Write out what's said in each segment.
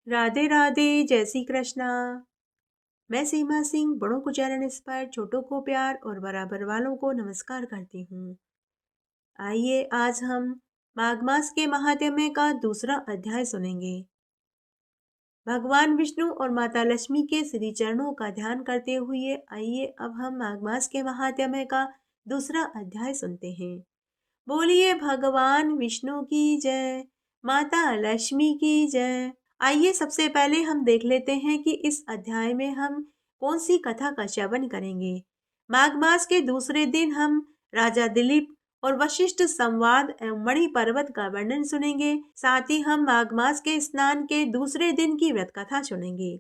राधे राधे, जय श्री कृष्णा। मैं सीमा सिंह बड़ों को चरण स्पर्श, छोटों को प्यार और बराबर वालों को नमस्कार करती हूँ। आइए आज हम माघ मास के महात्म्य का दूसरा अध्याय सुनेंगे। भगवान विष्णु और माता लक्ष्मी के श्री चरणों का ध्यान करते हुए आइए अब हम माघ मास के महात्म्य का दूसरा अध्याय सुनते हैं। बोलिए भगवान विष्णु की जय, माता लक्ष्मी की जय। आइए सबसे पहले हम देख लेते हैं कि इस अध्याय में हम कौन सी कथा का श्रवण करेंगे। माघ मास के दूसरे दिन हम राजा दिलीप और वशिष्ठ संवाद एवं मणि पर्वत का वर्णन सुनेंगे। साथ ही हम माघ मास के स्नान के दूसरे दिन की व्रत कथा सुनेंगे।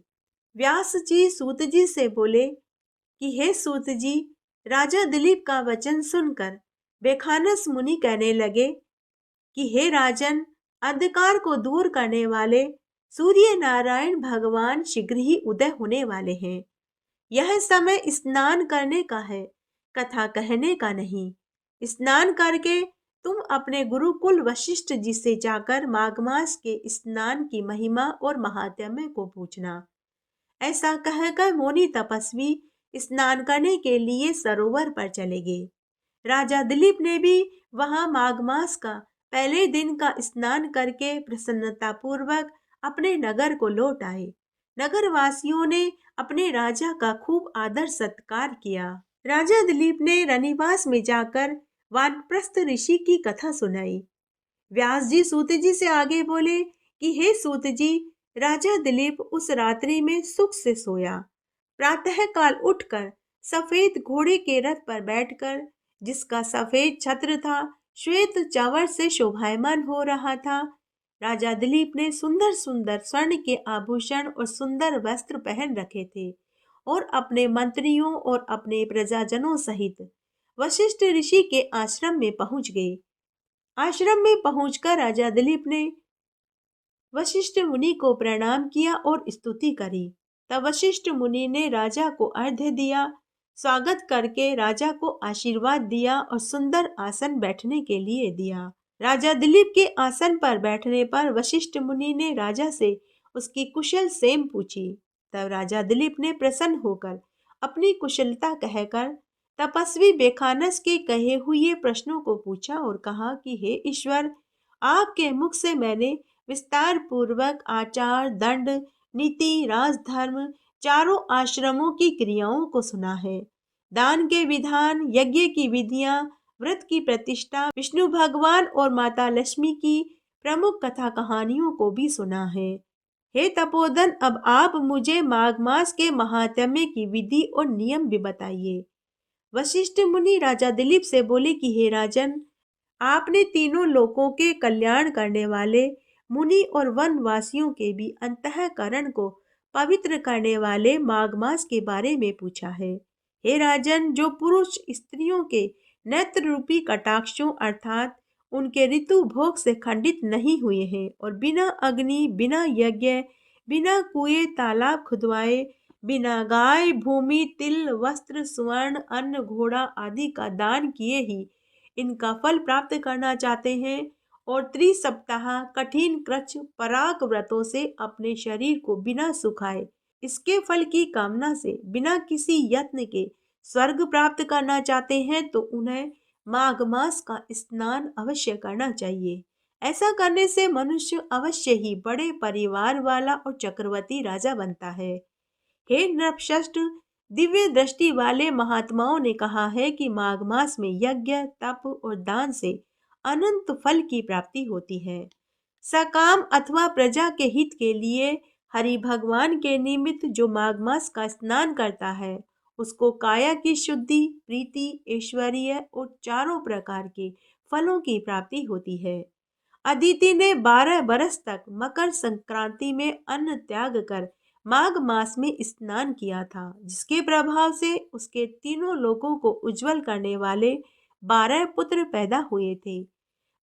व्यास जी सूत जी से बोले कि हे सूत जी, राजा दिलीप का वचन सुनकर बेखानस मुनि कहने लगे कि हे राजन, अंधकार को दूर करने वाले सूर्य नारायण भगवान शीघ्र ही उदय होने वाले हैं। यह समय स्नान करने का है, कथा कहने का नहीं। स्नान करके तुम अपने गुरुकुल वशिष्ठ जी से जाकर माघ मास के स्नान की महिमा और महात्म्य को पूछना। ऐसा कहकर मुनि तपस्वी स्नान करने के लिए सरोवर पर चले गए। राजा दिलीप ने भी वहां माघ मास का पहले दिन का स्नान करके प्रसन्नता पूर्वक अपने नगर को लौट आए। नगर वासियों ने अपने राजा का खूब आदर सत्कार किया। राजा दिलीप ने रनिवास में जाकर वानप्रस्थ ऋषि की कथा सुनाई। व्यास जी सूत जी से आगे बोले कि हे सूत जी, राजा दिलीप उस रात्रि में सुख से सोया। प्रातः काल उठकर सफेद घोड़े के रथ पर बैठकर, जिसका सफेद छत्र था, श्वेत चावल से शोभायमान हो रहा था। राजा दिलीप ने सुंदर सुंदर स्वर्ण के आभूषण और सुंदर वस्त्र पहन रखे थे और अपने मंत्रियों और अपने प्रजाजनों सहित वशिष्ठ ऋषि के आश्रम में पहुंच गए। आश्रम में पहुंचकर राजा दिलीप ने वशिष्ठ मुनि को प्रणाम किया और स्तुति करी। तब वशिष्ठ मुनि ने राजा को अर्घ्य दिया, स्वागत करके राजा को आशीर्वाद दिया और सुंदर आसन बैठने के लिए दिया। राजा दिलीप के आसन पर बैठने पर वशिष्ठ मुनि ने राजा से उसकी कुशल क्षेम पूछी। तब राजा दिलीप ने प्रसन्न होकर अपनी कुशलता कहकर तपस्वी बेखानस के कहे हुए प्रश्नों को पूछा और कहा कि हे ईश्वर, आपके मुख से मैंने विस्तार पूर्वक आचार, दंड, नीति, राजधर्म, चारों आश्रमों की क्रियाओं को सुना है। दान के विधान, यज्ञ की विधियां, व्रत की प्रतिष्ठा, विष्णु भगवान और माता लक्ष्मी की प्रमुख कथा कहानियों को भी सुना है। हे तपोधन, अब आप मुझे माघ मास के महात्म्य की विधि और नियम भी बताइए। वशिष्ठ मुनि राजा दिलीप से बोले कि हे राजन, आपने तीनों लोकों के कल्याण करने वाले मुनि और वनवासियों के भी अंतःकरण को पवित्र करने वाले माघ मास के बारे में पूछा है। हे राजन, जो पुरुष स्त्रियों के नेत्र रूपी कटाक्षों अर्थात उनके ऋतु भोग से खंडित नहीं हुए हैं और बिना अग्नि, बिना यज्ञ, बिना कुएं तालाब खुदवाए, बिना गाय, भूमि, तिल, वस्त्र, स्वर्ण, अन्न, घोड़ा आदि का दान किए ही इनका फल प्राप्त करना चाहते हैं और त्रिसप्ताह कठिन कृच्छ पराग व्रतों से अपने शरीर को बिना सुखाए इसके फल की कामना से बिना किसी यत्न के स्वर्ग प्राप्त करना चाहते हैं तो उन्हें माघ मास का स्नान अवश्य करना चाहिए। ऐसा करने से मनुष्य अवश्य ही बड़े परिवार वाला और चक्रवर्ती राजा बनता है। हे नृपश्रेष्ठ, दिव्य दृष्टि वाले महात्माओं ने कहा है कि माघ मास में यज्ञ, तप और दान से अनंत फल की प्राप्ति होती है। सकाम अथवा प्रजा के हित के लिए हरि भगवान के निमित्त जो माघ मास का स्नान करता है, उसको काया की शुद्धि, प्रीति, ऐश्वर्य और चारों प्रकार के फलों की प्राप्ति होती है। अदिति ने 12 बरस तक मकर संक्रांति में अन्न त्याग कर माघ मास में स्नान किया था, जिसके प्रभाव से उसके तीनों लोकों को उज्जवल करने वाले 12 पुत्र पैदा हुए थे।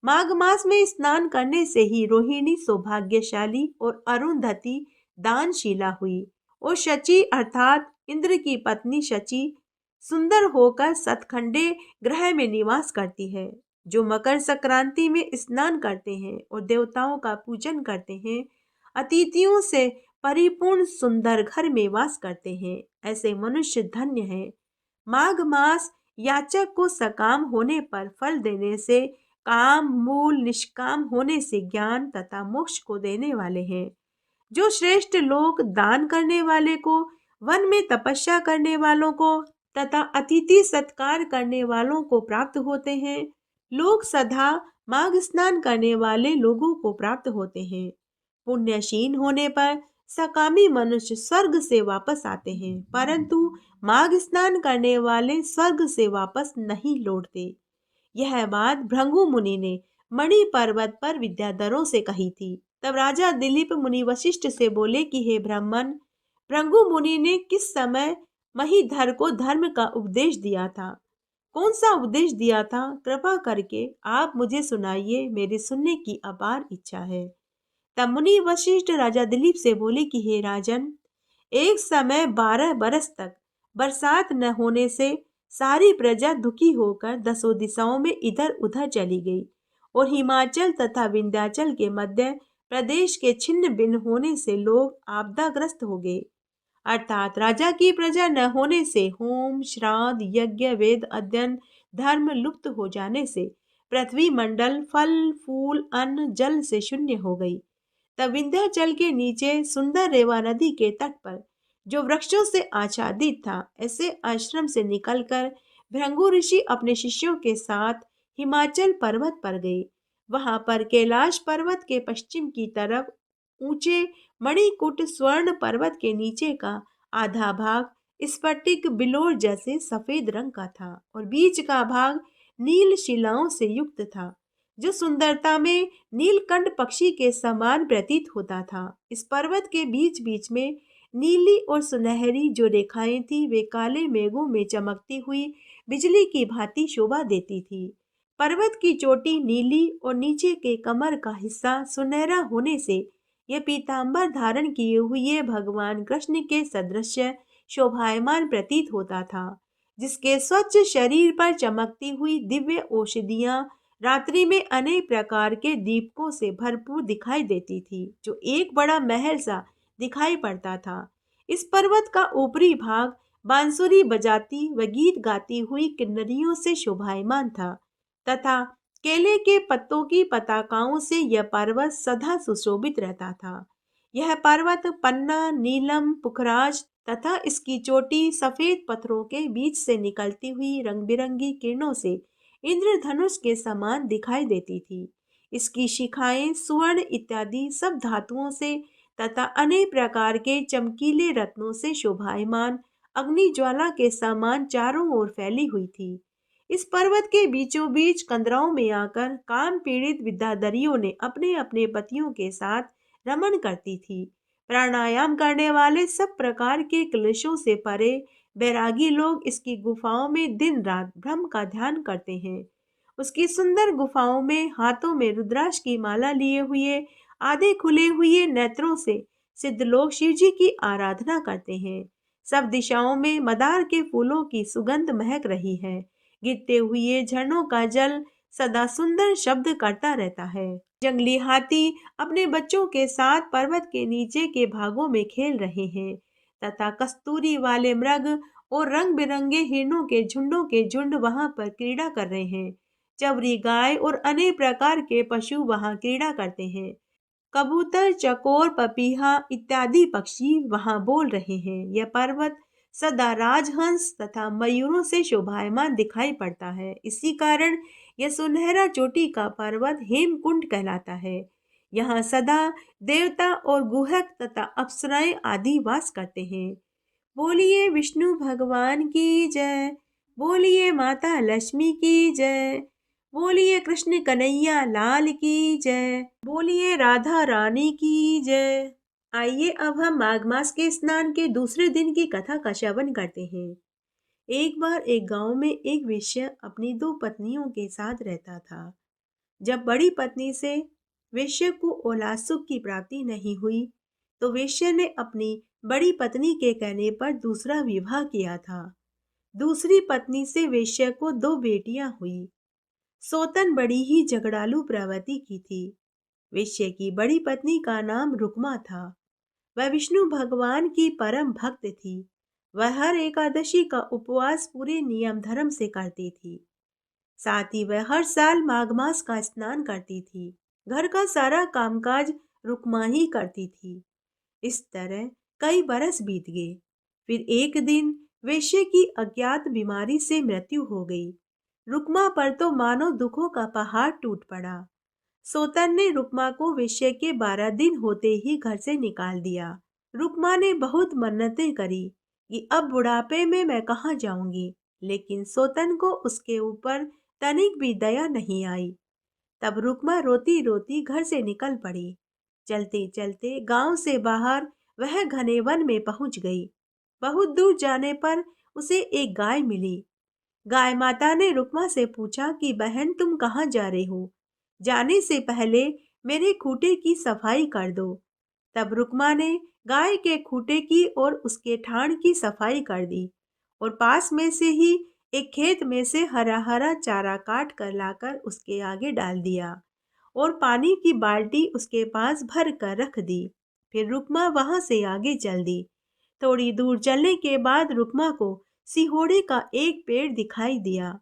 माघ मास में स्नान करने से ही रोहिणी सौभाग्यशाली और अरुंधति दानशीला हुई और शची अर्थात इंद्र की पत्नी शची सुंदर होकर सतखंडे ग्रह में निवास करती है। जो मकर संक्रांति में स्नान करते हैं और देवताओं का पूजन करते हैं, अतिथियों से परिपूर्ण सुंदर घर में वास करते हैं। ऐसे मनुष्य धन्य हैं। माघ मास याचक को सकाम होने पर फल देने से, काम मूल निष्काम होने से ज्ञान तथा मोक्ष को देने वाले हैं। जो श्रेष्ठ लोग दान करने वाले को, वन में तपस्या करने वालों को तथा अतिथि सत्कार करने वालों को प्राप्त होते हैं, लोग सदा माघ स्नान करने वाले लोगों को प्राप्त होते हैं। पुण्यशील होने पर सकामी मनुष्य स्वर्ग से वापस आते हैं, परंतु माघ स्नान करने वाले स्वर्ग से वापस नहीं लौटते। यह बात भृगु मुनि ने मणि पर्वत पर विद्याधरों से कही थी। तब राजा दिलीप मुनि वशिष्ठ से बोले कि हे ब्राह्मण, भृगु मुनि ने किस समय महीधर को धर्म का उपदेश दिया था? कौन सा उपदेश दिया था? कृपा करके आप मुझे सुनाइए, मेरे सुनने की अपार इच्छा है। तब मुनि वशिष्ठ राजा दिलीप से बोले कि हे राजन, एक समय 12 बरस तक बरसात न होने से सारी प्रजा दुखी होकर दसों दिशाओं में इधर उधर चली गई और हिमाचल तथा विंध्याचल के मध्य प्रदेश के छिन्न भिन्न होने से लोग आपदाग्रस्त हो गए। अर्थात राजा की प्रजा न होने से, होम श्राद्ध यज्ञ वेद अध्ययन धर्म लुप्त हो जाने से पृथ्वी मंडल फल फूल अन्न जल से शून्य हो गई। तब विंध्याचल के नीचे सुंदर रेवा नदी के तट पर, जो वृक्षों से आच्छादित था, ऐसे आश्रम से निकलकर भृगु ऋषि अपने शिष्यों के साथ हिमाचल पर्वत पर गए। वहां पर कैलाश पर्वत के पश्चिम की तरफ ऊंचे मणिकूट स्वर्ण पर्वत के नीचे का आधा भाग स्फटिक बिलोर जैसे सफेद रंग का था और बीच का भाग नील शिलाओं से युक्त था, जो सुंदरता में नीलकंठ पक्षी के समान प्रतीत होता था। इस पर्वत के बीच बीच में नीली और सुनहरी जो रेखाएं थी, वे काले मेघों में चमकती हुई बिजली की भांति शोभा देती थी। पर्वत की चोटी नीली और नीचे के कमर का हिस्सा सुनहरा होने से यह पीतांबर धारण किए हुए भगवान कृष्ण के सदृश शोभायमान प्रतीत होता था, जिसके स्वच्छ शरीर पर चमकती हुई दिव्य औषधियां रात्रि में अनेक प्रकार के दीपकों से भरपूर दिखाई देती थी, जो एक बड़ा महल सा दिखाई पड़ता था। इस पर्वत का ऊपरी भाग बांसुरी बजाती व गीत गाती हुई किन्नरियों से शोभायमान था तथा केले के पत्तों की पताकाओं से यह पर्वत सदा सुशोभित रहता था। यह पर्वत पन्ना, नीलम, पुखराज तथा इसकी चोटी सफेद पत्थरों के बीच से निकलती हुई रंग बिरंगी किरणों से इंद्रधनुष के समान दिखाई देती थी। इसकी शिखाएं स्वर्ण इत्यादि सब धातुओं से तथा अनेक प्रकार के चमकीले रत्नों से शोभायमान अग्नि ज्वाला के समान चारों ओर फैली हुई थी। इस पर्वत के बीचों बीच कंदराओं में आकर काम पीड़ित विद्याधरियों ने अपने अपने पतियों के साथ रमण करती थी। प्राणायाम करने वाले सब प्रकार के क्लेशों से परे बैरागी लोग इसकी गुफाओं में दिन रात ब्रह्म का ध्यान करते हैं। उसकी सुंदर गुफाओं में हाथों में रुद्राक्ष की माला लिए हुए आधे खुले हुए नेत्रों से सिद्ध लोग शिव जी की आराधना करते हैं। सब दिशाओं में मदार के फूलों की सुगंध महक रही है। गिरते हुए झरनों का जल सदा सुंदर शब्द करता रहता है। जंगली हाथी अपने बच्चों के साथ पर्वत के नीचे के भागों में खेल रहे हैं तथा कस्तूरी वाले मृग और रंग बिरंगे हिरणों के झुंड वहां पर क्रीड़ा कर रहे हैं। चवरी गाय और अनेक प्रकार के पशु वहां क्रीड़ा करते हैं। कबूतर, चकोर, पपीहा इत्यादि पक्षी वहां बोल रहे हैं। यह पर्वत सदा राजहंस तथा मयूरों से शोभायमान दिखाई पड़ता है। इसी कारण यह सुनहरा चोटी का पर्वत हेमकुंड कहलाता है। यहाँ सदा देवता और गुहक तथा अप्सराएं आदि वास करते हैं। बोलिए विष्णु भगवान की जय, बोलिए माता लक्ष्मी की जय, बोलिए कृष्ण कन्हैया लाल की जय, बोलिए राधा रानी की जय। आइए अब हम माघ मास के स्नान के दूसरे दिन की कथा का श्रवण करते हैं। एक बार एक गांव में एक वेश्या अपनी दो पत्नियों के साथ रहता था। जब बड़ी पत्नी से वेश्या को औलाद सुख की प्राप्ति नहीं हुई, तो वेश्या ने अपनी बड़ी पत्नी के कहने पर दूसरा विवाह किया था। दूसरी पत्नी से वेश्या को दो बेटियां हुई। सौतन बड़ी ही झगड़ालू प्रवृत्ति की थी। वेश्या की बड़ी पत्नी का नाम रुक्मा था। वह विष्णु भगवान की परम भक्त थी। वह हर एकादशी का उपवास पूरे नियम धर्म से करती थी। साथ ही वह हर साल माघ मास का स्नान करती थी। घर का सारा कामकाज रुक्मा ही करती थी। इस तरह कई बरस बीत गए। फिर एक दिन वेश्या की अज्ञात बीमारी से मृत्यु हो गई। रुक्मा पर तो मानो दुखों का पहाड़ टूट पड़ा। सोतन ने रुक्मा को वेश्या के 12 दिन होते ही घर से निकाल दिया। रुक्मा ने बहुत मन्नतें करी कि अब बुढ़ापे में मैं कहाँ जाऊंगी, लेकिन सोतन को उसके ऊपर तनिक भी दया नहीं आई। तब रुक्मा रोती रोती घर से निकल पड़ी। चलते चलते गांव से बाहर वह घने वन में पहुंच गई। बहुत दूर जाने पर उसे एक गाय मिली। गाय माता ने रुक्मा से पूछा कि बहन, तुम कहाँ जा रही हो? जाने से पहले मेरे खूंटे की सफाई कर दो। तब रुक्मा ने गाय के खूंटे की और उसके ठाण की सफाई कर दी और पास में से ही एक खेत में से हरा हरा चारा काट कर लाकर उसके आगे डाल दिया और पानी की बाल्टी उसके पास भर कर रख दी। फिर रुक्मा वहां से आगे चल दी। थोड़ी दूर चलने के बाद रुक्मा को सिहोड़े का एक पेड़ दिखाई दिया।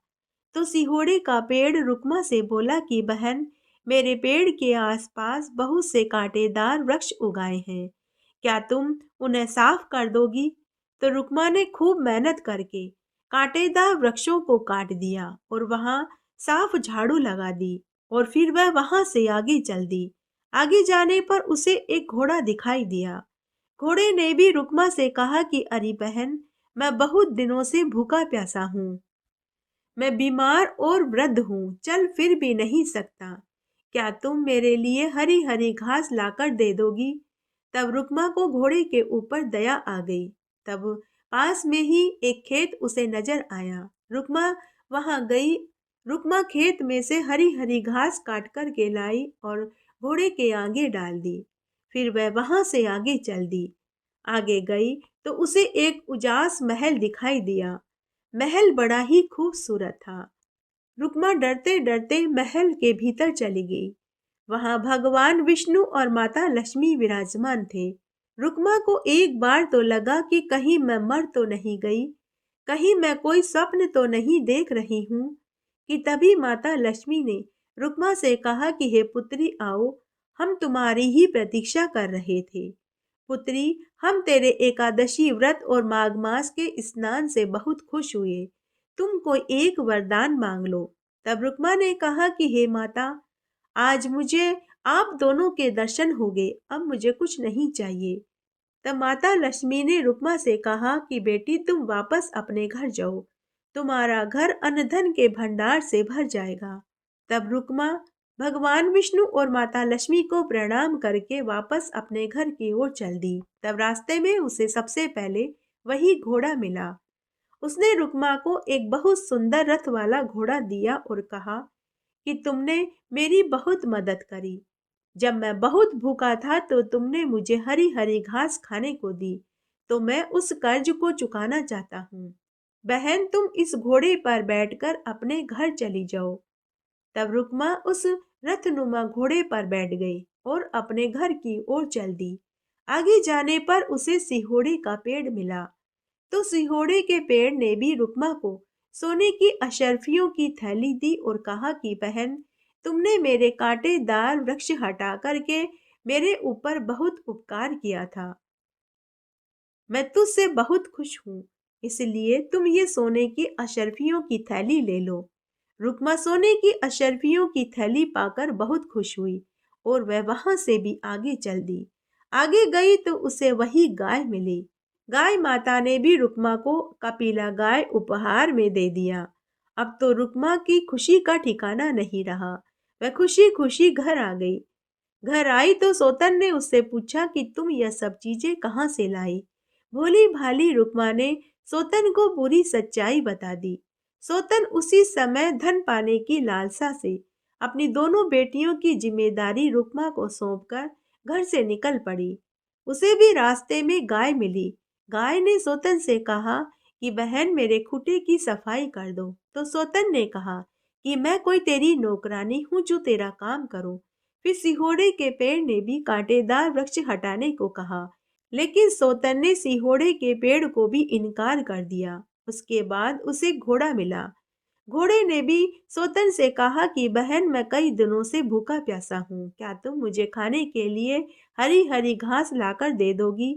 तो सिहोड़े का पेड़ रुक्मा से बोला कि बहन, मेरे पेड़ के आसपास बहुत से कांटेदार वृक्ष उगाए हैं, क्या तुम उन्हें साफ कर दोगी? तो रुक्मा ने खूब मेहनत करके कांटेदार वृक्षों को काट दिया और वहां साफ झाड़ू लगा दी और फिर वह वहां से आगे चल दी। आगे जाने पर उसे एक घोड़ा दिखाई दिया। घोड़े ने भी रुक्मा से कहा कि अरे बहन, मैं बहुत दिनों से भूखा प्यासा हूँ। मैं बीमार और वृद्ध हूँ, चल फिर भी नहीं सकता। क्या तुम मेरे लिए हरी हरी घास लाकर दे दोगी? तब रुक्मा को घोड़े के ऊपर दया आ गई। तब पास में ही एक खेत उसे नजर आया। रुक्मा वहां गई। रुक्मा खेत में से हरी हरी घास काट कर के लाई और घोड़े के आगे डाल दी। फिर वह वहां से आगे चल दी। आगे गई तो उसे एक उजास महल दिखाई दिया। महल बड़ा ही खूबसूरत था। रुक्मा डरते डरते महल के भीतर चली गई। वहां भगवान विष्णु और माता लक्ष्मी विराजमान थे। रुक्मा को एक बार तो लगा कि कहीं मैं मर तो नहीं गई, कहीं मैं कोई स्वप्न तो नहीं देख रही हूँ, कि तभी माता लक्ष्मी ने रुक्मा से कहा कि हे पुत्री, आओ, हम तुम्हारी ही प्रतीक्षा कर रहे थे। पुत्री, हम तेरे एकादशी व्रत और माघ मास के स्नान से बहुत खुश हुए। तुम कोई एक वरदान मांग लो। तब रुक्मा ने कहा कि हे माता, आज मुझे आप दोनों के दर्शन हो गए, अब मुझे कुछ नहीं चाहिए। तब माता लक्ष्मी ने रुक्मा से कहा कि बेटी, तुम वापस अपने घर जाओ, तुम्हारा घर अन्न धन के भंडार से भर जाएगा। तब रुक्मा भगवान विष्णु और माता लक्ष्मी को प्रणाम करके वापस अपने घर की ओर चल दी। तब रास्ते में उसे सबसे पहले वही घोड़ा मिला। उसने रुक्मा को एक बहुत सुंदर रथ वाला घोड़ा दिया और कहा कि तुमने मेरी बहुत मदद करी। जब मैं बहुत भूखा था तो तुमने मुझे हरी हरी घास खाने को दी, तो मैं उस कर्ज को चुकाना चाहता हूँ। बहन, तुम इस घोड़े पर बैठकर अपने घर चली जाओ। तब रुक्मा उस रथनुमा घोड़े पर बैठ गई और अपने घर की ओर चल दी। आगे जाने पर उसे सिहोड़े का पेड़ मिला। तो सिहोड़े के पेड़ ने भी रुक्मा को सोने की अशर्फियों की थैली दी और कहा कि बहन, तुमने मेरे कांटेदार वृक्ष हटा करके मेरे ऊपर बहुत उपकार किया था। मैं तुझसे बहुत खुश हूँ, इसलिए तुम ये सोने की अशर्फियों की थैली ले लो। रुक्मा सोने की अशर्फियों की थैली पाकर बहुत खुश हुई और वह वहां से भी आगे चल दी। आगे गई तो उसे वही गाय मिली। गाय माता ने भी रुक्मा को कपिला गाय उपहार में दे दिया। अब तो रुक्मा की खुशी का ठिकाना नहीं रहा। वह खुशी खुशी घर आ गई। घर आई तो सोतन ने उससे पूछा कि तुम यह सब चीजें कहाँ से लाई? भोली भाली रुक्मा ने सोतन को पूरी सच्चाई बता दी। सोतन उसी समय धन पाने की लालसा से अपनी दोनों बेटियों की जिम्मेदारी रुक्मा को सौंपकर घर से निकल पड़ी। उसे भी रास्ते में गाय मिली। गाय ने सोतन से कहा कि बहन, मेरे खूंटे की सफाई कर दो। तो सोतन ने कहा कि मैं कोई तेरी नौकरानी हूँ जो तेरा काम करूं। फिर सिहोड़े के पेड़ ने भी कांटेदार वृक्ष हटाने को कहा, लेकिन सोतन ने सिहोड़े के पेड़ को भी इनकार कर दिया। उसके बाद उसे घोड़ा मिला। घोड़े ने भी सोतन से कहा कि बहन, मैं कई दिनों से भूखा प्यासा हूँ, क्या तुम मुझे खाने के लिए हरी हरी घास लाकर दे दोगी?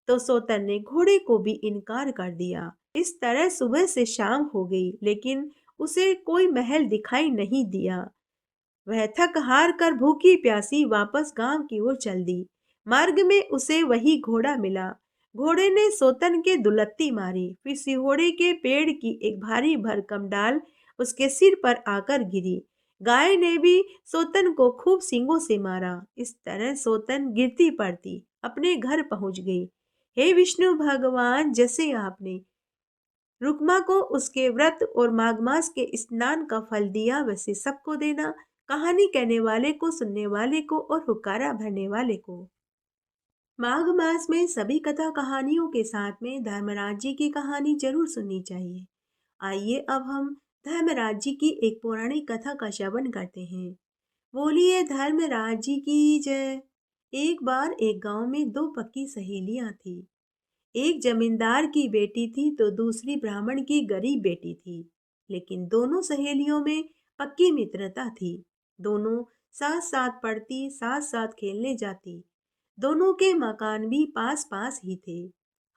तो सोतन ने घोड़े को भी इनकार कर दिया। इस तरह सुबह से शाम हो गई, लेकिन उसे कोई महल दिखाई नहीं दिया। वह थक हार कर भूखी प्यासी वापस गांव की ओर चल दी। मार्ग में उसे वही घोड़ा मिला। घोड़े ने सोतन के दुलत्ती मारी, फिर सिहोड़े के पेड़ की एक भारी भरकम डाल उसके सिर पर आकर गिरी। गाय ने भी सोतन को खूब सींगों से मारा। इस तरह सोतन गिरती पड़ती अपने घर पहुंच गई। हे विष्णु भगवान, जैसे आपने रुक्मा को उसके व्रत और माघ मास के स्नान का फल दिया, वैसे सबको देना। कहानी कहने वाले को, सुनने वाले को और हुक्कारा भरने वाले को। माघ मास में सभी कथा कहानियों के साथ में धर्मराज जी की कहानी जरूर सुननी चाहिए। आइए अब हम धर्मराज जी की एक पौराणिक कथा का श्रवण करते हैं। बोलिए धर्मराज जी की जय। एक बार एक गांव में दो पक्की सहेलियां थी। एक जमींदार की बेटी थी तो दूसरी ब्राह्मण की गरीब बेटी थी। लेकिन दोनों सहेलियों में पक्की मित्रता थी। दोनों साथ साथ पढ़ती, साथ साथ खेलने जाती। दोनों के मकान भी पास पास ही थे।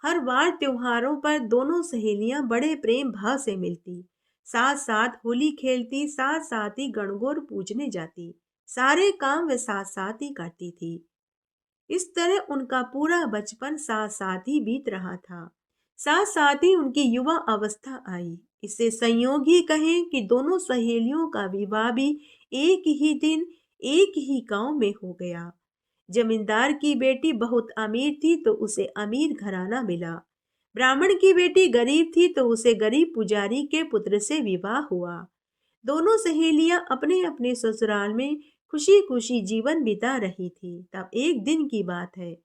हर बार त्योहारों पर दोनों सहेलियां बड़े प्रेम भाव से मिलती, साथ साथ होली खेलती, साथ साथ ही गणगौर पूजने जाती। सारे काम वे साथ साथ ही करती थी। इस तरह उनका पूरा बचपन साथ साथ ही बीत रहा था। साथ साथ ही उनकी युवा अवस्था आई। इसे संयोग ही कहें कि दोनों सहेलियों का विवाह भी एक ही दिन एक ही गांव में हो गया। जमींदार की बेटी बहुत अमीर थी तो उसे अमीर घराना मिला। ब्राह्मण की बेटी गरीब थी तो उसे गरीब पुजारी के पुत्र से विवाह हुआ। दोनों सहेलियां अपने अपने ससुराल में खुशी खुशी जीवन बिता रही थी। तब एक दिन की बात है।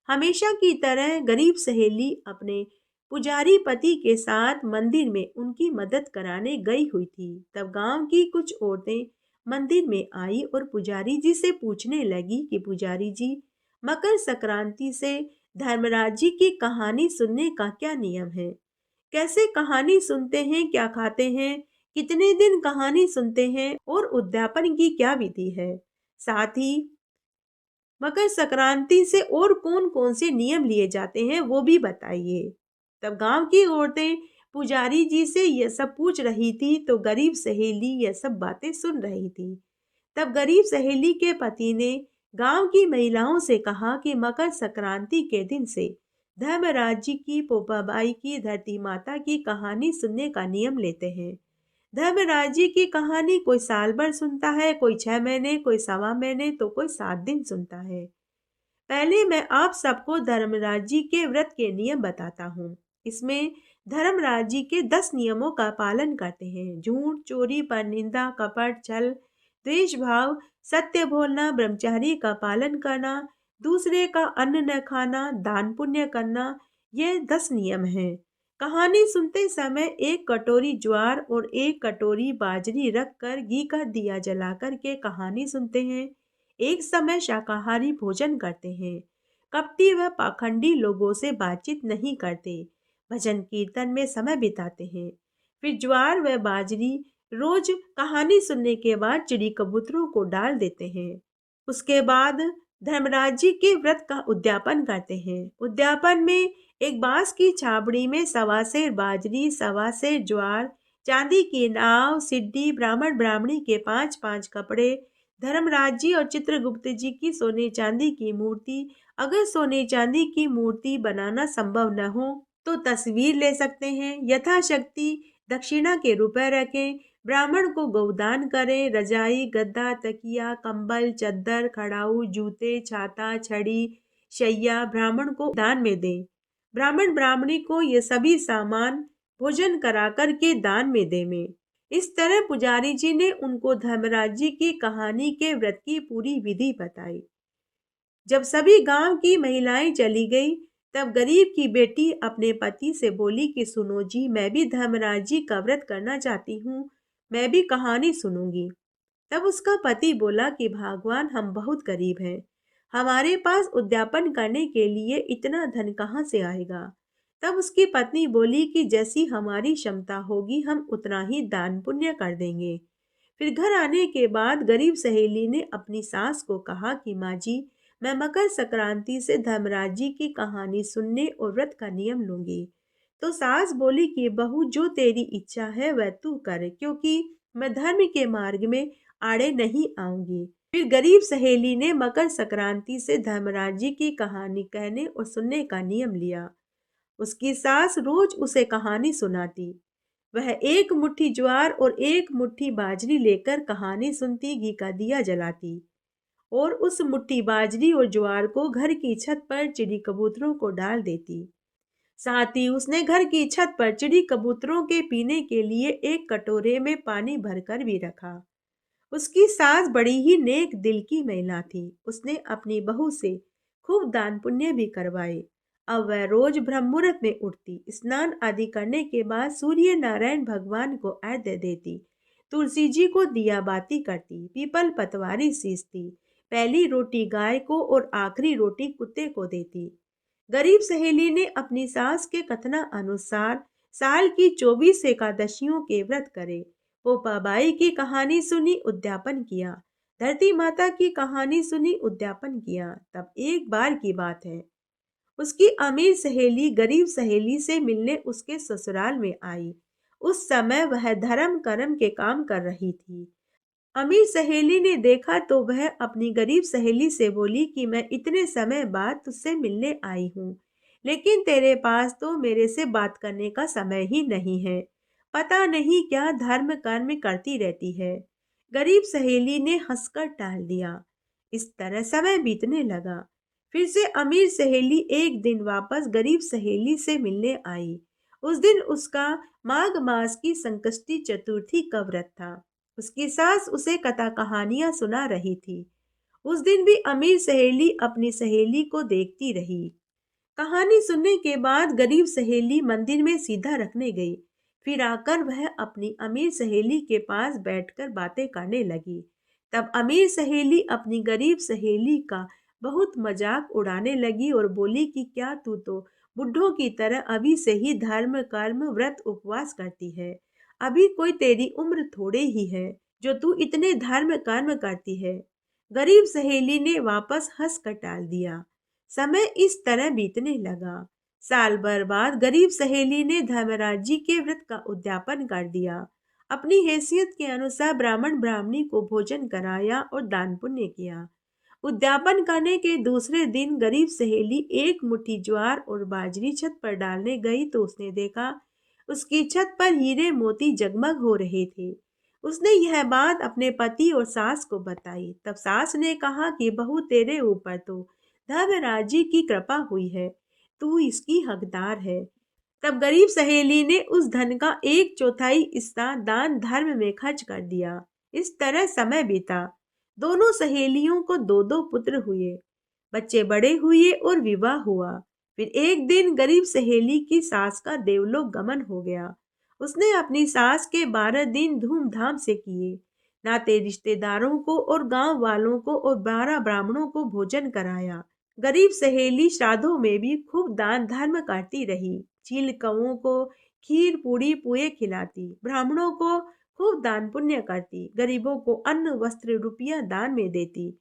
हमेशा की तरह गरीब सहेली अपने पुजारी पति के साथ मंदिर में उनकी मदद कराने गई हुई थी। तब गांव की कुछ औरतें मंदिर में आई और पुजारी जी से पूछने लगी कि पुजारी जी, मकर संक्रांति से धर्मराज जी की कहानी सुनने का क्या नियम है? कैसे कहानी सुनते हैं, क्या खाते हैं, कितने दिन कहानी सुनते हैं और उद्यापन की क्या विधि है? साथ ही मकर संक्रांति से और कौन कौन से नियम लिए जाते हैं वो भी बताइए। तब गांव की औरतें पुजारी जी से यह सब पूछ रही थी तो गरीब सहेली यह सब बातें सुन रही थी। तब गरीब सहेली के पति ने गांव की महिलाओं से कहा कि मकर संक्रांति के दिन से धर्मराज जी की पोपाबाई की धरती माता की कहानी सुनने का नियम लेते हैं। धर्मराज जी की कहानी कोई साल भर सुनता है, कोई 6 महीने, कोई सवा महीने तो कोई 7 दिन सुनता है। पहले मैं आप सबको धर्मराज जी के व्रत के नियम बताता हूँ। इसमें धर्मराज जी के 10 नियमों का पालन करते हैं। झूठ, चोरी, परनिंदा, कपट, छल, द्वेष भाव, सत्य बोलना, ब्रह्मचारी का पालन करना, दूसरे का अन्न न खाना, दान पुण्य करना, ये 10 नियम हैं। कहानी सुनते समय एक कटोरी ज्वार और एक कटोरी बाजरी रखकर घी का दिया जलाकर के कहानी सुनते हैं। एक समय शाकाहारी भोजन करते हैं। कपटी व पाखंडी लोगों से बातचीत नहीं करते। भजन कीर्तन में समय बिताते हैं। फिर ज्वार व बाजरी रोज कहानी सुनने के बाद चिड़ी कबूतरों को डाल देते हैं। उसके बाद धर्मराज जी के व्रत का उद्यापन करते हैं। उद्यापन में एक बांस की छाबड़ी में 1.25 सेर बाजरी, 1.25 सेर ज्वार, चांदी की नाव, सिड्डी, ब्राह्मण ब्राह्मणी के 5-5 कपड़े, धर्मराज जी और चित्रगुप्त जी की सोने चांदी की मूर्ति। अगर सोने चांदी की मूर्ति बनाना संभव न हो तो तस्वीर ले सकते हैं। यथाशक्ति दक्षिणा के रुपए रखें। ब्राह्मण को गौदान करें। रजाई, गद्दा, तकिया, कंबल, चद्दर, खड़ाऊ, जूते, छाता, छड़ी, शैया ब्राह्मण को दान में दें। ब्राह्मण ब्राह्मणी को ये सभी सामान भोजन करा कर के दान में दें। इस तरह पुजारी जी ने उनको धर्मराज जी की कहानी के व्रत की पूरी विधि बताई। जब सभी गांव की महिलाएं चली गई, तब गरीब की बेटी अपने पति से बोली कि सुनो जी, मैं भी धर्मराज जी का व्रत करना चाहती हूँ, मैं भी कहानी सुनूंगी। तब उसका पति बोला कि भगवान, हम बहुत गरीब हैं, हमारे पास उद्यापन करने के लिए इतना धन कहाँ से आएगा। तब उसकी पत्नी बोली कि जैसी हमारी क्षमता होगी हम उतना ही दान पुण्य कर देंगे। फिर घर आने के बाद गरीब सहेली ने अपनी सास को कहा कि माँ जी, मैं मकर संक्रांति से धर्मराज जी की कहानी सुनने और व्रत का नियम लूंगी। तो सास बोली कि बहू, जो तेरी इच्छा है वह तू कर, क्योंकि मैं धर्म के मार्ग में आड़े नहीं आऊंगी। फिर गरीब सहेली ने मकर संक्रांति से धर्मराज जी की कहानी कहने और सुनने का नियम लिया। उसकी सास रोज उसे कहानी सुनाती। वह एक मुट्ठी ज्वार और एक मुट्ठी बाजरी लेकर कहानी सुनती, घी का दिया जलाती और उस मुट्ठी बाजरी और ज्वार को घर की छत पर चिड़ी कबूतरों को डाल देती। साथ ही उसने घर की छत पर चिड़ी कबूतरों के पीने के लिए एक कटोरे में पानी भरकर भी रखा। उसकी सास बड़ी ही नेक दिल की महिला थी। उसने अपनी बहू से खूब दान पुण्य भी करवाए। अब वह रोज ब्रह्म मुहूर्त में उठती, स्नान आदि करने के बाद सूर्य नारायण भगवान को अर्घ्य देती, तुलसी जी को दिया बाती करती, पीपल पतवारी सींचती, पहली रोटी गाय को और आखिरी रोटी कुत्ते को देती। गरीब सहेली ने अपनी सास के कथना अनुसार साल की 24 एकादशियों के व्रत करे। पोपाबाई की कहानी सुनी, उद्यापन किया। धरती माता की कहानी सुनी, उद्यापन किया। तब एक बार की बात है, उसकी अमीर सहेली गरीब सहेली से मिलने उसके ससुराल में आई। उस समय वह धर्म कर्म के काम कर रही थी। अमीर सहेली ने देखा तो वह अपनी गरीब सहेली से बोली कि मैं इतने समय बाद तुझसे मिलने आई हूँ, लेकिन तेरे पास तो मेरे से बात करने का समय ही नहीं है। पता नहीं क्या धर्म कर्म करती रहती है। गरीब सहेली ने हंसकर टाल दिया। इस तरह समय बीतने लगा। फिर से अमीर सहेली एक दिन वापस गरीब सहेली से मिलने आई। उस दिन उसका माघ मास की संकष्टी चतुर्थी का व्रत था। उसकी सास उसे कथा कहानियां सुना रही थी। उस दिन भी अमीर सहेली अपनी सहेली को देखती रही। कहानी सुनने के बाद गरीब सहेली मंदिर में सीधा रखने गई। फिर आकर वह अपनी अमीर सहेली के पास बैठकर बातें करने लगी। तब अमीर सहेली अपनी गरीब सहेली का बहुत मजाक उड़ाने लगी और बोली कि क्या तू तो बुढ़ों की तरह अभी से ही धर्म कर्म व्रत उपवास करती है। अभी कोई तेरी उम्र थोड़े ही है जो तू इतने धर्म कर्म करती है। गरीब सहेली ने वापस हंस कर टाल दिया। समय इस तरह बीतने लगा। साल भर बाद गरीब सहेली ने धर्मराज जी के व्रत का उद्यापन कर दिया। अपनी हैसियत के अनुसार ब्राह्मण ब्राह्मणी को भोजन कराया और दान पुण्य किया। उद्यापन करने के दूसरे दिन गरीब सहेली एक मुट्ठी ज्वार और बाजरी छत पर डालने गई तो उसने देखा उसकी छत पर हीरे मोती जगमग हो रहे थे। उसने यह बात अपने पति और सास को बताई। तब सास ने कहा कि बहू, तेरे ऊपर तो धर्मराज जी की कृपा हुई है, तू इसकी हकदार है। तब गरीब सहेली ने उस धन का एक चौथाई हिस्सा दान धर्म में खर्च कर दिया। इस तरह समय बीता। दोनों सहेलियों को दो दो पुत्र हुए। बच्चे बड़े हुए और विवाह हुआ। फिर एक दिन गरीब सहेली की सास का देवलोक गमन हो गया। उसने अपनी सास के 12 दिन धूमधाम से किए। नाते रिश्तेदारों को और गांव वालों को और 12 ब्राह्मणों को भोजन कराया। गरीब सहेली श्राद्धों में भी खूब दान धर्म करती रही। चील कौओं को खीर पूड़ी पुए खिलाती, ब्राह्मणों को खूब दान पुण्य करती, गरीबों को अन्न वस्त्र रुपया दान में देती।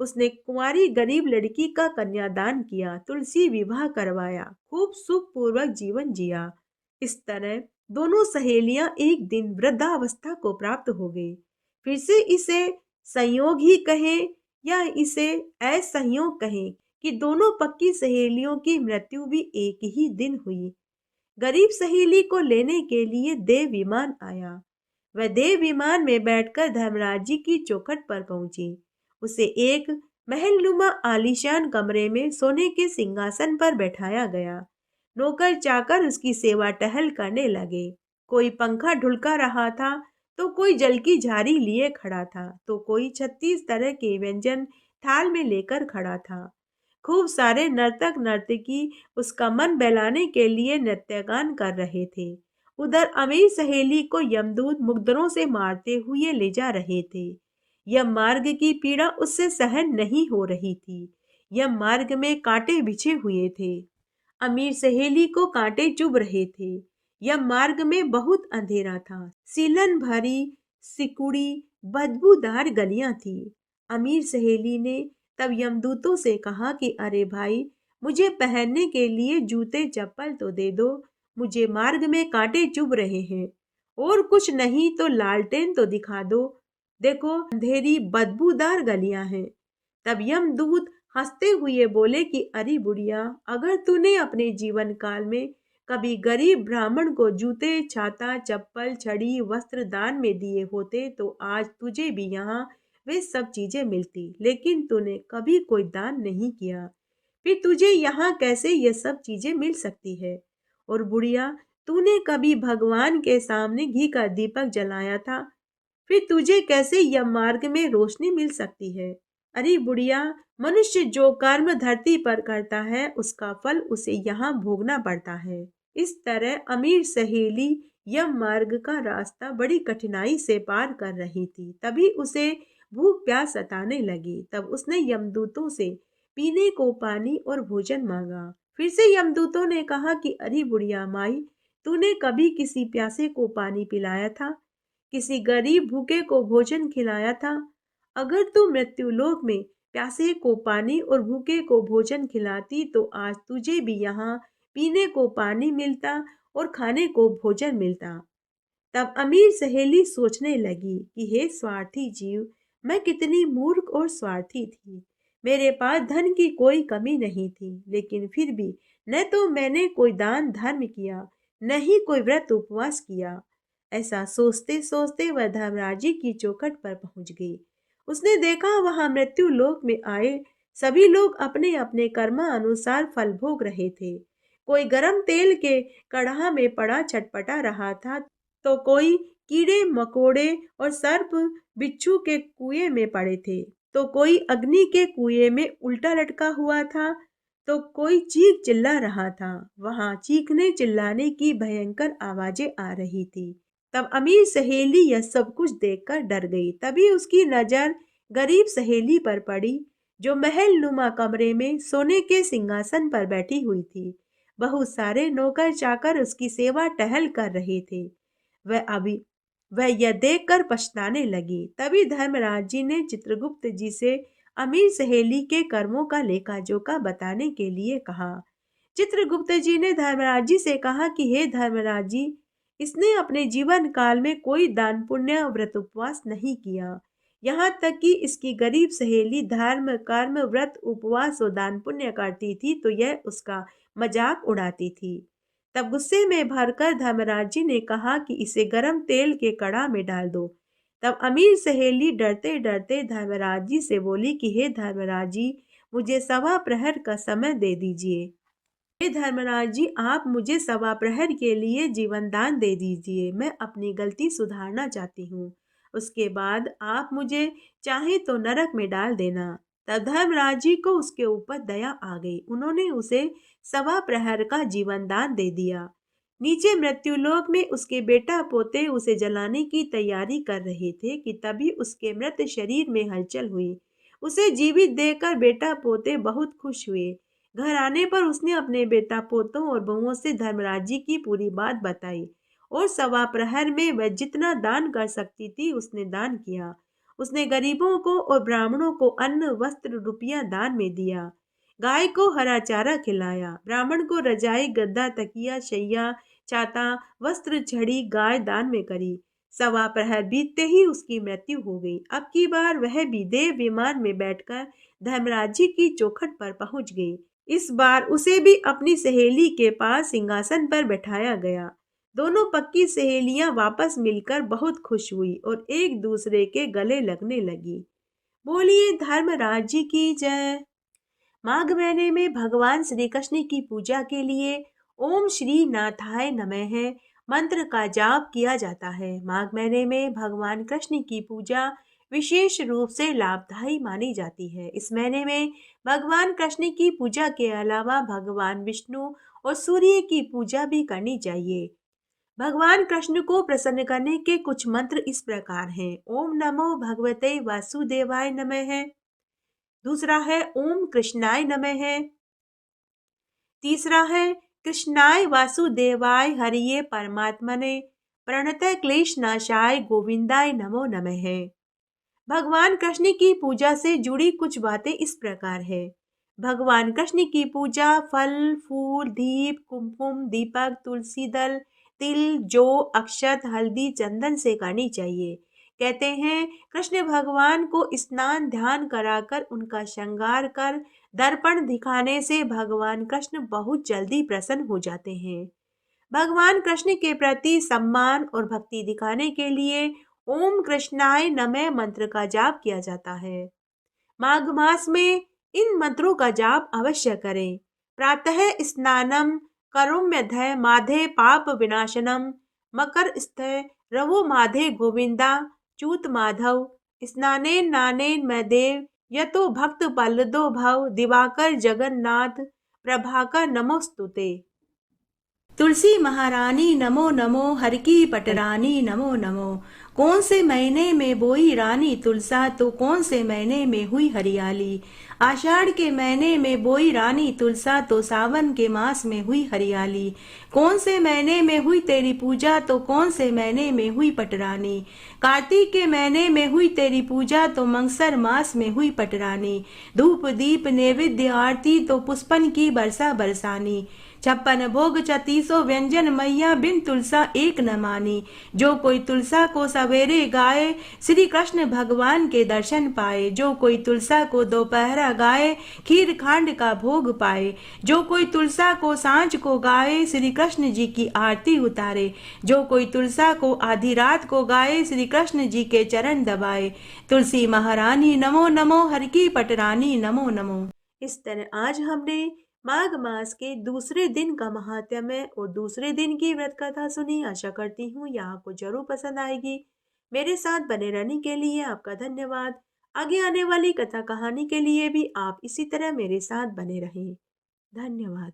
उसने कुंवारी गरीब लड़की का कन्यादान किया, तुलसी विवाह करवाया, खूब सुख पूर्वक जीवन जिया। इस तरह दोनों सहेलियां एक दिन वृद्धावस्था को प्राप्त हो गई। फिर से इसे संयोग ही कहें या इसे असंयोग कहें कि दोनों पक्की सहेलियों की मृत्यु भी एक ही दिन हुई। गरीब सहेली को लेने के लिए देव विमान आया। वह देव विमान में बैठकर धर्मराज जी की चौखट पर पहुंची। उसे एक महलनुमा आलीशान कमरे में सोने के सिंहासन पर बैठाया गया। नौकर चाकर उसकी सेवा टहल करने लगे। कोई पंखा ढुलका रहा था तो कोई जल की झारी लिए खड़ा था तो कोई 36 तरह के व्यंजन थाल में लेकर खड़ा था। खूब सारे नर्तक नर्तकी उसका मन बहलाने के लिए नृत्यगान कर रहे थे। उधर अमीर सहेली को यमदूत मुकद्दरों से मारते हुए ले जा रहे थे। यह मार्ग की पीड़ा उससे सहन नहीं हो रही थी। यह मार्ग में कांटे बिछे हुए थे। अमीर सहेली को कांटे चुभ रहे थे। यह मार्ग में बहुत अंधेरा था। सीलन भरी सिकुड़ी बदबूदार गलियां थी। अमीर सहेली ने तब यमदूतों से कहा कि अरे भाई, मुझे पहनने के लिए जूते चप्पल तो दे दो। मुझे मार्ग में कांटे चुभ रहे हैं, और कुछ नहीं तो लालटेन तो दिखा दो। देखो, अंधेरी बदबूदार गलियां हैं। तब यमदूत हंसते हुए बोले कि अरे बुढ़िया, अगर तूने अपने जीवन काल में कभी गरीब ब्राह्मण को जूते, छाता, चप्पल, छड़ी, वस्त्र दान में दिए होते तो आज तुझे भी यहाँ वे सब चीजें मिलती। लेकिन तूने कभी कोई दान नहीं किया, फिर तुझे यहाँ कैसे ये सब चीजें मिल सकती है? और बुढ़िया, तूने कभी भगवान के सामने घी का दीपक जलाया था, फिर तुझे कैसे यम मार्ग में रोशनी मिल सकती है? अरे बुढ़िया, मनुष्य जो कर्म धरती पर करता है उसका फल उसे यहाँ भोगना पड़ता है। इस तरह अमीर सहेली यम मार्ग का रास्ता बड़ी कठिनाई से पार कर रही थी। तभी उसे भूख प्यास सताने लगी। तब उसने यमदूतों से पीने को पानी और भोजन मांगा। फिर से यमदूतों ने कहा कि अरे बुढ़िया माई, तूने कभी किसी प्यासे को पानी पिलाया था? किसी गरीब भूखे को भोजन खिलाया था? अगर तू मृत्युलोक में प्यासे को पानी और भूखे को भोजन खिलाती तो आज तुझे भी यहाँ पीने को पानी मिलता और खाने को भोजन मिलता। तब अमीर सहेली सोचने लगी कि हे स्वार्थी जीव, मैं कितनी मूर्ख और स्वार्थी थी। मेरे पास धन की कोई कमी नहीं थी, लेकिन फिर भी न तो मैंने कोई दान धर्म किया, न ही कोई व्रत उपवास किया। ऐसा सोचते सोचते वह धर्मराजी की चौखट पर पहुंच गई। उसने देखा वहां मृत्यु लोक में आए सभी लोग अपने अपने कर्मा अनुसार फल भोग रहे थे। कोई गरम तेल के कड़ाह में पड़ा छटपटा रहा था, तो कोई कीड़े मकोड़े और सर्प बिच्छू के कुएं में पड़े थे, तो कोई अग्नि के कुएं में उल्टा लटका हुआ था, तो कोई चीख चिल्ला रहा था। वहां चीखने चिल्लाने की भयंकर आवाजें आ रही थी। तब अमीर सहेली यह सब कुछ देखकर डर गई। तभी उसकी नजर गरीब सहेली पर पड़ी, जो महल नुमा कमरे में सोने के सिंहासन पर बैठी हुई थी। बहुत सारे नौकर चाकर उसकी सेवा टहल कर रहे थे। वह अभी वह यह देखकर पछताने लगी। तभी धर्मराज जी ने चित्रगुप्त जी से अमीर सहेली के कर्मों का लेखा जोखा बताने के लिए कहा। चित्रगुप्त जी ने धर्मराज जी से कहा कि हे धर्मराज जी, इसने अपने जीवन काल में कोई दान पुण्य व्रत उपवास नहीं किया। यहाँ तक कि इसकी गरीब सहेली धर्म कर्म व्रत उपवास और दान पुण्य करती थी तो यह उसका मजाक उड़ाती थी। तब गुस्से में भरकर धर्मराज जी ने कहा कि इसे गरम तेल के कड़ा में डाल दो। तब अमीर सहेली डरते डरते धर्मराज जी से बोली कि हे धर्मराज जी, मुझे सवा प्रहर का समय दे दीजिए। हे धर्मराज जी, आप मुझे सवा प्रहर के लिए जीवन दान दे दीजिए। मैं अपनी गलती सुधारना चाहती हूँ। उसके बाद आप मुझे चाहे तो नरक में डाल देना। तब धर्मराज जी को उसके ऊपर दया आ गई। उन्होंने उसे सवा प्रहर का जीवन दान दे दिया। नीचे मृत्युलोक में उसके बेटा पोते उसे जलाने की तैयारी कर रहे थे कि तभी उसके मृत शरीर में हलचल हुई। उसे जीवित देखकर बेटा पोते बहुत खुश हुए। घर आने पर उसने अपने बेटा पोतों और बहुओं से धर्मराज जी की पूरी बात बताई, और सवा प्रहर में वह जितना दान कर सकती थी उसने दान किया। उसने गरीबों को और ब्राह्मणों को अन्न वस्त्र रुपया दान में दिया। गाय को हरा चारा खिलाया। ब्राह्मण को रजाई गद्दा तकिया शैया छाता वस्त्र छड़ी गाय दान में करी। सवा प्रहर बीतते ही उसकी मृत्यु हो गई। अब की बार वह भी देव विमान में बैठकर धर्मराज जी की चौखट पर पहुंच गई। इस बार उसे भी अपनी सहेली के पास सिंहासन पर बैठाया गया। दोनों पक्की सहेलियां वापस मिलकर बहुत खुश हुई और एक दूसरे के गले लगने लगी। बोलिए धर्मराज जी की जय। माघ महीने में भगवान श्री कृष्ण की पूजा के लिए ओम श्री नाथाय नमः मंत्र का जाप किया जाता है। माघ महीने में भगवान कृष्ण की पूजा विशेष रूप से लाभदायी मानी जाती है। इस महीने में भगवान कृष्ण की पूजा के अलावा भगवान विष्णु और सूर्य की पूजा भी करनी चाहिए। भगवान कृष्ण को प्रसन्न करने के कुछ मंत्र इस प्रकार हैं। ओम नमो भगवते वासुदेवाय नमः है। दूसरा है ओम कृष्णाय नमः है। तीसरा है कृष्णाय वासुदेवाय हरिये परमात्मने प्रणतः क्लेश नाशाय गोविंदाय नमो नमः है। भगवान कृष्ण की पूजा से जुड़ी कुछ बातें इस प्रकार है। भगवान कृष्ण की पूजा फल, फूल, दीप, कुमकुम, दीपक, तुलसी दल, तिल, जौ, अक्षत, हल्दी, चंदन से करनी चाहिए। कहते हैं कृष्ण भगवान को स्नान ध्यान कराकर उनका श्रृंगार कर दर्पण दिखाने से भगवान कृष्ण बहुत जल्दी प्रसन्न हो जाते हैं। भगवान कृष्ण के प्रति सम्मान और भक्ति दिखाने के लिए ओम कृष्णाय नमः मंत्र का जाप किया जाता है। माघ मास में इन मंत्रों का जाप अवश्य करें। प्रातः स्नानम करोम्यधय माधे पाप विनाशनम मकर स्थ रवो माधे गोविंदा चूत माधव स्नानेन नानेन मैदेव यतो भक्त पल्लदो भव दिवाकर जगन्नाथ प्रभाकर नमोस्तुते। तुलसी महारानी नमो नमो, हर की पटरानी नमो नमो। कौन से महीने में बोई रानी तुलसा, तो कौन से महीने में हुई हरियाली। आषाढ़ के महीने में बोई रानी तुलसा, तो सावन के मास में हुई हरियाली। कौन से महीने में हुई तेरी पूजा, तो कौन से महीने में हुई पटरानी। कार्तिक के महीने में हुई तेरी पूजा, तो मंगसर मास में हुई पटरानी। धूप दीप नैवेद्य आरती, तो पुष्पन की बरसा बरसानी। 56 भोग 3600 व्यंजन मैया बिन तुलसा एक न मानी। जो कोई तुलसा को सवेरे गाए, श्री कृष्ण भगवान के दर्शन पाए। जो कोई तुलसा को दोपहरा गाए, खीर खांड का भोग पाए। जो कोई तुलसा को सांझ को गाए, श्री कृष्ण जी की आरती उतारे। जो कोई तुलसा को आधी रात को गाए, श्री कृष्ण जी के चरण दबाए। तुलसी महारानी नमो नमो, हर की पटरानी नमो नमो। इस तरह आज हमने माघ मास के दूसरे दिन का महात्म्य और दूसरे दिन की व्रत कथा सुनी। आशा करती हूँ यह आपको जरूर पसंद आएगी। मेरे साथ बने रहने के लिए आपका धन्यवाद। आगे आने वाली कथा कहानी के लिए भी आप इसी तरह मेरे साथ बने रहें। धन्यवाद।